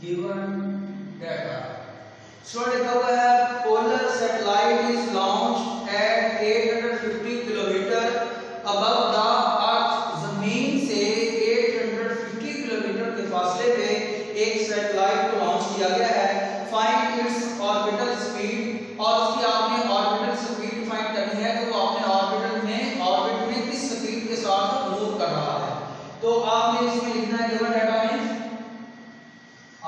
Given data. Student लिखा हुआ है polar satellite is launch eight 850 kilometre above the earth. जमीन से 850 किलोमीटर के फासले पे एक सैटेलाइट को लॉन्च किया गया है। फाइंड इट्स ऑर्बिटल स्पीड, और उसकी आपने ऑर्बिटल स्पीड फाइंड करनी है। तो वो अपने ऑर्बिट में किस स्पीड के साथ मूव कर रहा है। तो आपने इसमें लिखना है गिवन डाटा में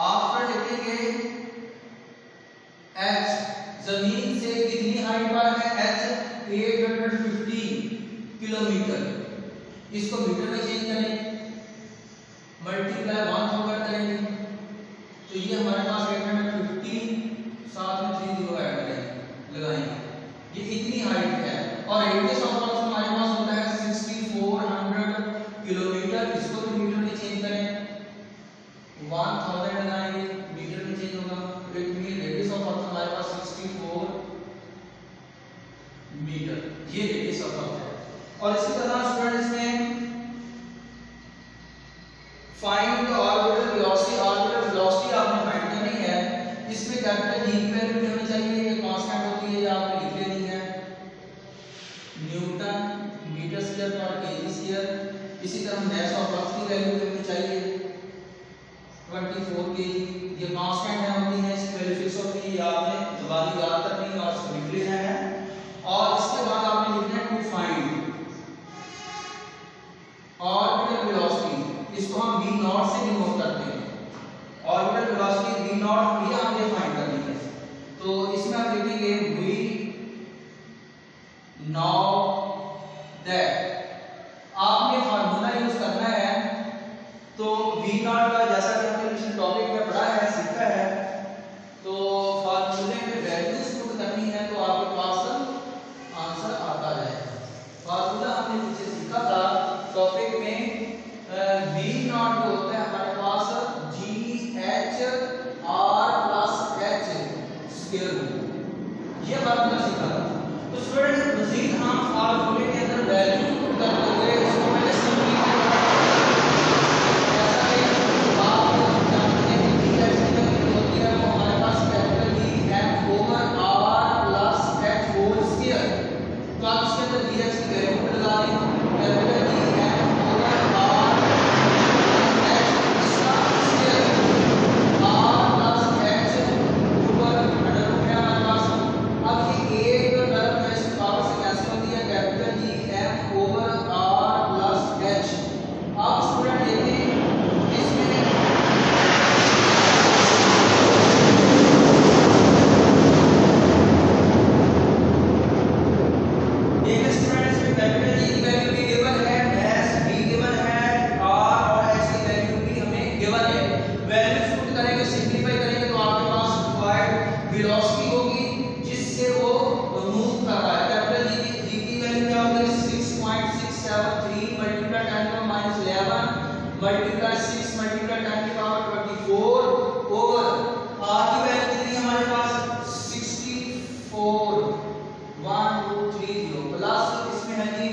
आफ्टर लिखेंगे h, जमीन से कितनी हाइट पर है h 850 किलोमीटर। इसको मीटर में चेंज करें, मल्टीप्लाई 1000 करेंगे तो ये हमारे पास 850 साथ में 3 जीरो ऐड करेंगे लगाएंगे, ये इतनी हाइट है। और रेडियस ऑफ अर्थ हमारे पास होता है 6400 किलोमीटर। इसको भी मीटर में चेंज करें, 1000 लगाएंगे मीटर में चेंज होगा। It mean radius of earth हमारे पास 64 मीटर, ये रेडियस ऑफ अर्थ है। और इसी तरह स्टूडेंट्स में find orbital velocity, orbital velocity आपने फाइंड करनी है। इसमें कैपिटल जी की वैल्यू भी हमें चाहिए, ये कांस्टेंट होती है, ये आपने लिख लेनी है न्यूटन मीटर स्क्वायर पर केजी स्क्वायर। इसी तरह मास ऑफ अर्थ की वैल्यू भी हमें चाहिए 24 केजी, ये कांस्टेंट है होती है, इसकी वैल्यू फिक्स होती है, ये आपने जुबानी याद करनी है और इसको लिख लेना है। और इसके बाद आपने लिखना है टू फाइंड ऑर्बिटल वेलोसिटी, इसको हम v नॉट से डिनोट करते हैं। ऑर्बिटल वेलोसिटी v नॉट ये हमने फाइंड करनी है। तो इसमें आप लिखेंगे v नॉट दैट, आपने फार्मूला यूज करना है। तो v नॉट का जैसा कि हमने पिछले टॉपिक में पढ़ा है, सीखा है, तो फार्मूले में वैल्यूज पुट करनी है तो आपके पास आंसर आता है। फार्मूला हमने पीछे सीखा था टॉपिक में, v नॉट जो होता है हमारे पास g h r plus h square root, ये फार्मूला सीखा था। तो स्टूडेंट मजीद हम फार्मूले के अंदर वैल्यू पुट करते हुए इसको पहले सिंपलीफाई करेंगे तो आपके पास रिक्वायर्ड वेलोसिटी होगी जिससे वो मूव कर रहा है। कैपिटल जी की वैल्यू क्या होगी 6.673 मल्टीप्लाई 10 to -11 मल्टीप्लाई 6 मल्टीप्लाई 10 की पावर 24 ओवर r की वैल्यू कितनी है हमारे पास 64 1230 प्लस इसमें है जी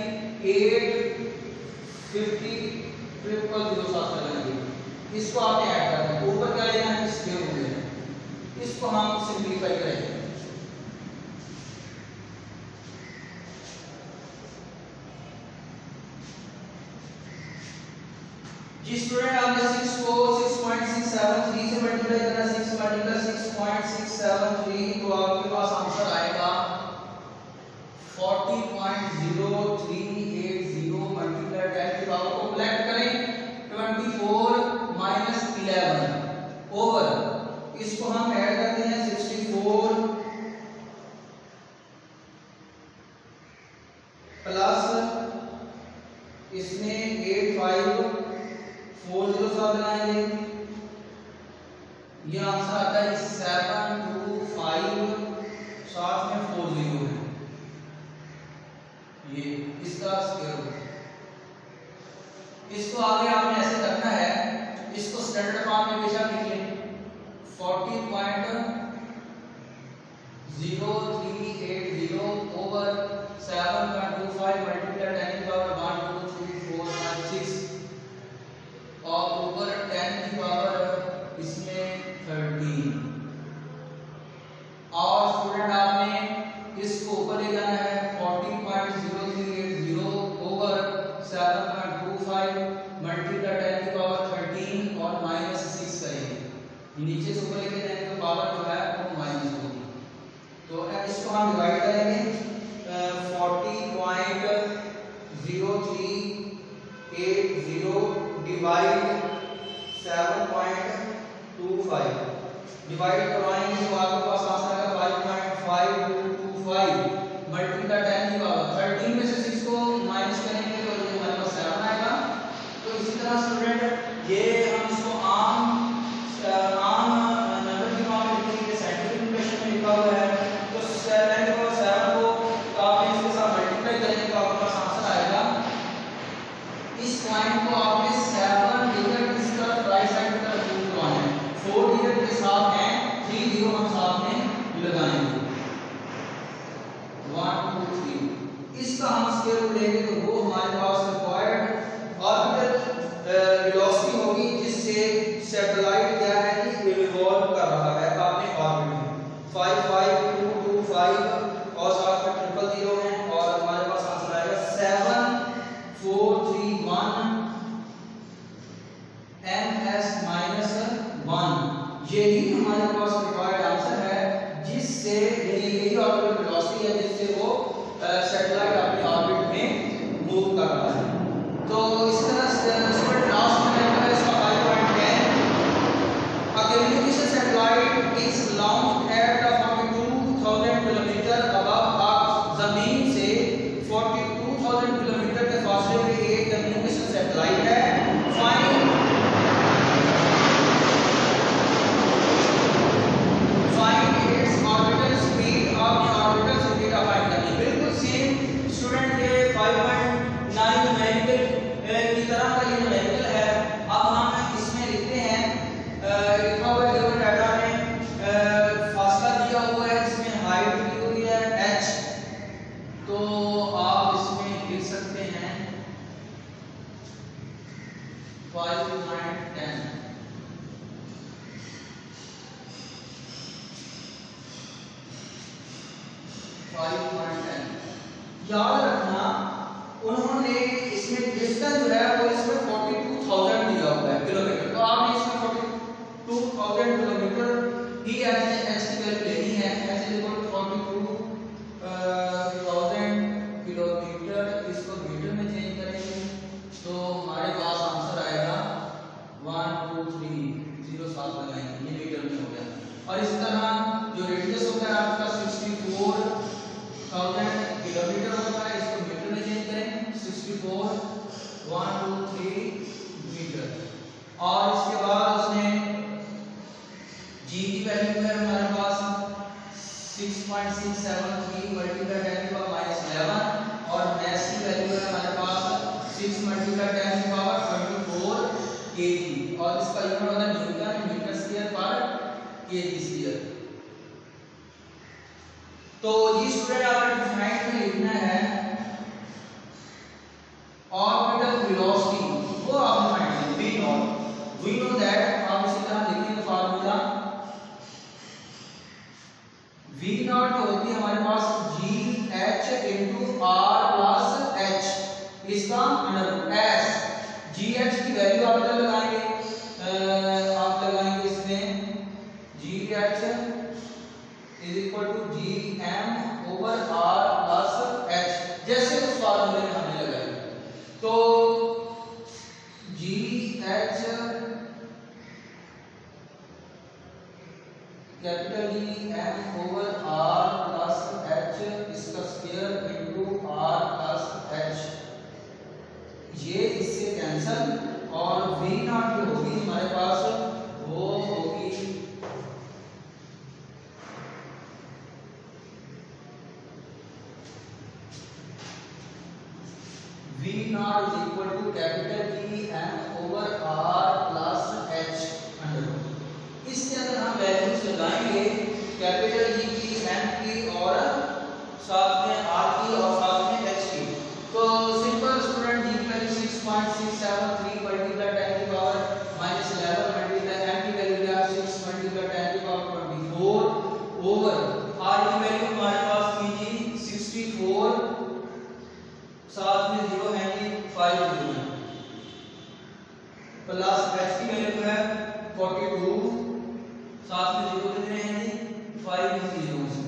850 000 साथ लगाएंगे, इसको आपने ऐड करना है। ऊपर क्या लेना है स्क्वायर रूट लेना है, इसको हम सिंपलीफाई करेंगे। जी स्टूडेंट आपने 6 को 6.673 से मल्टीप्लाई करना, 6 मल्टीप्लाई 6.673 तो आपके पास आंसर आएगा 40.0380 मल्टीप्लाई 10 की पावर को कलेक्ट करें 24 11 ओवर इसको हम ऐड करते हैं 64 प्लस इसमें 8540 साथ बनाएंगे, ये आंसर आता है 725 साथ में 40 है, ये इसका स्क्वायर रूट। इसको आगे आपने ऐसे करना है, इसको स्टैंडर्ड फॉर्म में बेशक लिख लें 40.0380 ओवर 7.25 मल्टीप्लाई 10 की पावर 1 2 3 4 5 6 और ऊपर 10 की पावर इसमें 13। और स्टूडेंट आपने इसको ऊपर ले जाना है 40.0380 ओवर 7.25 मल्टीप्लाई 10 की पावर 13 और -6 करेंगे। नीचे से ऊपर लेके जाएंगे तो पावर जो है वो माइनस होगी। तो अब इसको हम डिवाइड करेंगे 40.0380 डिवाइड 7.25 डिवाइड करवाएंगे तो आपके पास आंसर आएगा 5.5225 मल्टीप्लाई 10 की पावर 13 में से 6 को माइनस करेंगे तो ये हमारे पास 7 आएगा। तो इसी तरह स्टूडेंट ये हम इसको आम नंबर की फॉर्म में लिखेंगे, साइंटिफिक नोटेशन में लिखा हुआ है। तो 7 को आपने इसके साथ मल्टीप्लाई करेंगे तो आपके पास आंसर आएगा। इस पॉइंट को आपने 7 डिजिट इस तरफ राइट साइड की तरफ मूव करवाना है। 4 डिजिट के साथ हैं, 3 जीरो हम साथ में लगाएंगे 1 2 3। इसका हम स्क्वायर रूट लेंगे तो वो हमारे पास रिक्वायर्ड ऑर्बिटल वेलोसिटी होगी जिससे सैटेलाइट क्या है कि रिवॉल्व कर रहा है अपने ऑर्बिट में। 55225 और साथ में 000 है और हमारे पास आंसर आएगा 7431 ms-1। यही हमारे पास रिक्वायर्ड आंसर है जिससे यही ऑर्बिटल वेलोसिटी है जिससे वो सैटेलाइट अपने ऑर्बिट में मूव कर रहा है। तो इस तरह स्टूडेंट लास्ट में है इसका 5.10 a communication satellite is launched at 42,000 kilometre above earth. जमीन से 42,000 किलोमीटर के फासले पे एक कम्युनिकेशन सैटेलाइट है। फाइंड इट्स ऑर्बिटल स्पीड, आपने ऑर्बिटल स्पीड फाइंड करनी है। बिल्कुल सेम स्टूडेंट के 5.9 न्यूमेरिकल की तरह का ये न्यूमेरिकल है। अब हम इसमें लिखते हैं लिखा हुआ है गिवन डाटा में फासला दिया हुआ है जिसमें हाइट दी हुई है h। तो आप इसमें लिख सकते हैं 5.10 5.10। याद रखना उन्होंने इसमें डिस्टेंस जो है वो इसमें 42,000 दिया हुआ है किलोमीटर। तो आपने इसमें 42,000 किलोमीटर ही एच की वैल्यू लेनी है। एच इक्वल टू 42,000 किलोमीटर, इसको मीटर में चेंज करेंगे तो हमारे पास आंसर आएगा 1 2 3 0 7 लगाएंगे, ये मीटर में हो गया। और इस तरह जो रेडियस होता है आपका 64,000 किलोमीटर होता है, इसको मीटर में चेंज करें 64 1 2 3 मीटर। और इसके बाद उसने g की वैल्यू है हमारे पास 6.673 मल्टीप्लाई 10 की पावर -11 और मास की वैल्यू है हमारे पास 6 मल्टीप्लाई 10 की पावर 24 kg और इसका यूनिट होता है न्यूटन मीटर स्क्वायर पर kg स्क्वायर। तो जी स्टूडेंट आपने डिफाइन में लिखना है ऑर्बिटल वेलोसिटी, वो आपने फाइंड करना v naught. We know that, आप इसी तरह लिखेंगे फार्मूला v नॉट होती है हमारे पास g h into r plus h, इसका under root s। g h की वैल्यू आप इधर लगाएंगे, आप लगाएंगे इसमें g h is equal to gm over r plus h, जैसे उस फार्मूले में हमने लगाया। तो gh capital G m over r plus h इसका square into r plus h, ये इससे कैंसल और v नॉट जो होगी हमारे पास वो होगी v naught is equal to capital G m over r plus h under root. इसके अंदर हम वैल्यूज लगाएंगे कैपिटल G की, m की और साथ में r की और साथ में h की। तो सिंपल स्टूडेंट G की वैल्यू 6.673 मल्टीप्लाई 10 की पावर -11 मल्टीप्लाई ओवर आर की वैल्यू हमारे पास थी जी 64, साथ में 0 है जी 5 0 है, प्लस x की वैल्यू है 42, साथ में 0 कितने हैं जी 5 0 है,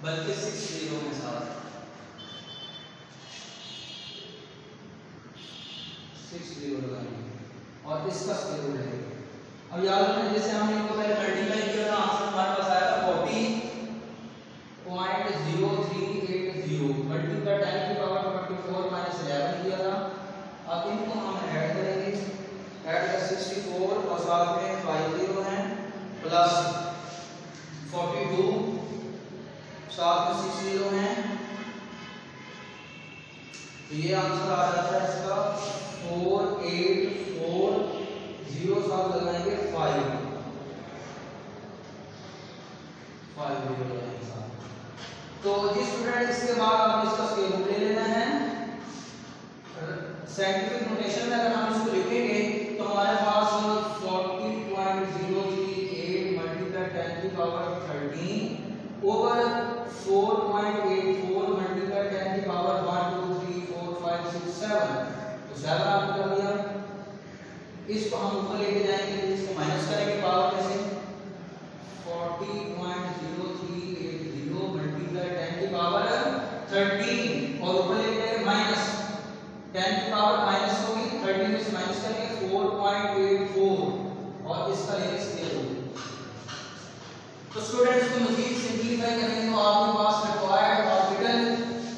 बल्कि 6 0 के साथ 6 0 लगाएंगे और इसका स्क्वायर रूट लेंगे। अब याद रखना जैसे हमने इनको पहले मल्टीप्लाई किया था आंसर हमारे पास आया था 40.0380 मल्टीप्लाई 10 की पावर 24 माइनस 11 किया था। अब इनको हम ऐड करेंगे, ऐड कर 64 और साथ में 5 0 है प्लस 42 साथ में 6 0 है, तो ये आंसर आ जाता है इसका 4840, साथ लगाएंगे 5 लगाएंगे साथ। तो जी स्टूडेंट इसके बाद आप इसका स्क्वायर रूट ले लेना है। साइंटिफिक नोटेशन में अगर हम इसको लिखेंगे तो हमारे पास 40.038 मल्टीप्लाई 10 की पावर 13 ओवर 4.84 मल्टीप्लाई 10 की पावर 1 2 3 4 5 6 7, तो 7 आपने कर दिया। इसको हम ऊपर लेके जाएंगे तो इसको माइनस करेंगे पावर कैसे 40.0380 मल्टीप्लाई 10 की पावर 13 और ऊपर लेके जाएंगे माइनस 10 की पावर माइनस होगी 13 में से माइनस करेंगे 4.84 और इसका लेंगे स्क्वायर रूट। तो स्टूडेंट्स को मजीद सिंपलीफाई करेंगे तो आपके पास रिक्वायर्ड ऑर्बिटल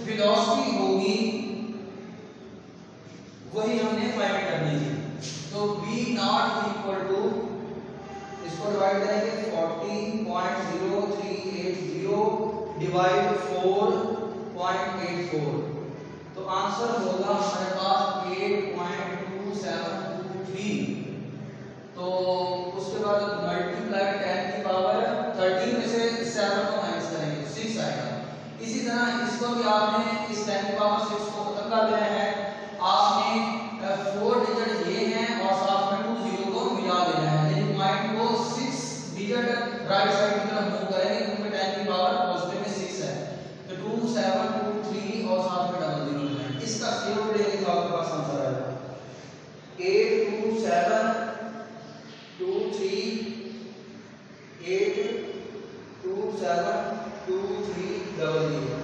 वेलोसिटी होगी, वही हमने फाइंड करनी है। तो v नॉट इक्वल टू इसको डिवाइड करेंगे 40.0380 डिवाइड 4.84, तो आंसर होगा हमारे पास 8.2723। तो उसके बाद मल्टीप्लाई 10 की पावर 13 में से 7 को माइनस करेंगे तो 6 आएगा। इसी तरह इसको भी आपने इस 10 की पावर 6 को खत्म कर देना है, आपने 4 डिजिट ये हैं और साथ में 2 0 को मिला देना है, यानी पॉइंट को 6 डिजिट राइट साइड की तरफ मूव करेंगे क्योंकि 10 की पावर पॉजिटिव में 6 है, तो 2723 और साथ में डबल 0 है। इसका स्क्वायर रूट लेंगे तो आपके पास आंसर आएगा 8272300,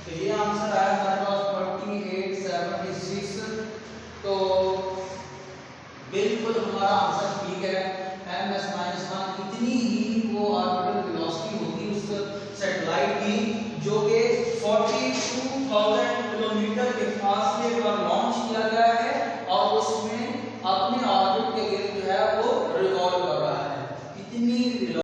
तो ये आंसर आया हमारे पास 4876। तो बिल्कुल हमारा आंसर ठीक है, ms -1 इतनी ही वो ऑर्बिटल वेलोसिटी होगी उस सैटेलाइट की जो कि 42,000 किलोमीटर के फासले पर लॉन्च किया गया